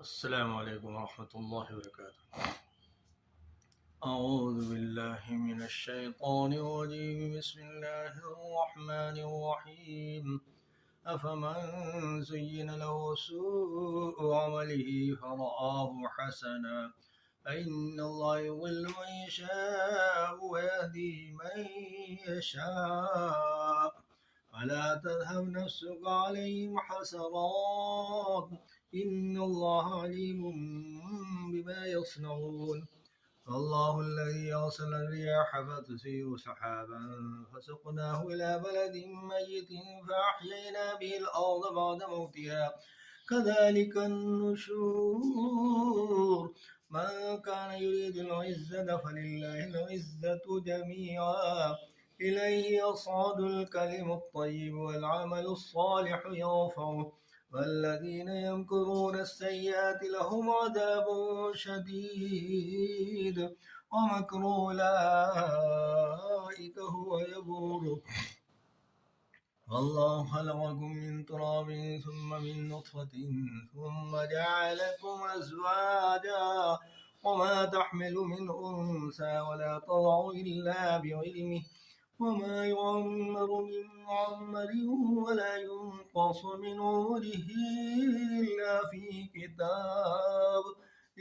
السلام عليكم ورحمة الله وبركاته. أعوذ بالله من الشيطان الرجيم. بسم الله الرحمن الرحيم. أفمن زين له سوء عمله فرآه حسنا فإن الله يضل من يشاء ويهدي من يشاء فلا تذهب نفسك عليهم حسرات إن الله عليم بما يصنعون. الله الذي أرسل الرياح فتثير سحابا فسقناه إلى بلد ميت فأحيينا به الأرض بعد موتها كذلك النشور. من كان يريد العزة فلله العزة جميعا إليه يصعد الكلم الطيب والعمل الصالح يرفعه والذين يمكرون السيئات لهم عذاب شديد ومكر أولئك هو يبور. والله خلقكم من تراب ثم من نطفة ثم جعلكم أزواجا وما تحمل من أنثى ولا تضع إلا بعلمه وما يعمر من معمر ولا ينقص من عمره إلا في كتاب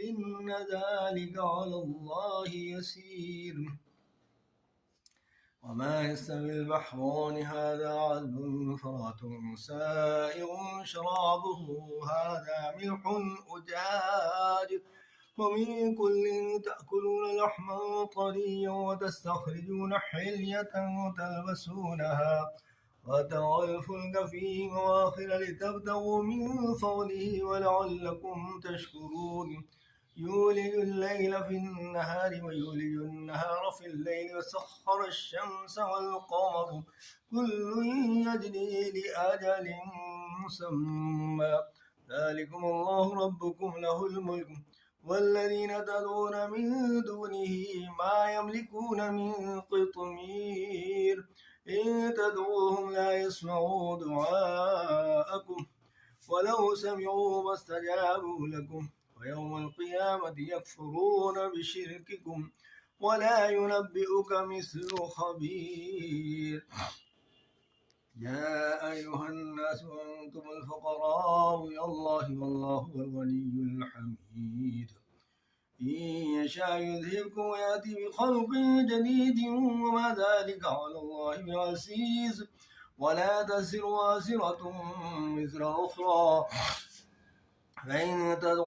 إن ذلك على الله يسير. وما يستوي البحران هذا عذب فرات سائغ شرابه هذا ملح أجاج ومن كل تأكلون لحما طريا وتستخرجون حلية تلبسونها وترى الفلك فيه مواخر لتبتغوا من فضله ولعلكم تشكرون. يولج الليل في النهار ويولج النهار في الليل وسخر الشمس والقمر كل يجري لأجل مسمى ذلكم الله ربكم له الملك والذين تدعون من دونه ما يملكون من قطمير إن تدعوهم لا يسمعوا دعاءكم ولو سمعوا ما استجابوا لكم ويوم القيامة يكفرون بشرككم ولا ينبئك مثل خبير. يا أيها الناس أنتم الفقراء إلى الله والله هو الغني الحميد. إن يشاء يذهبكم ويأتي بخلق جديد وما ذلك على الله بعزيز ولا تزر وازرة وزر أخرى فإن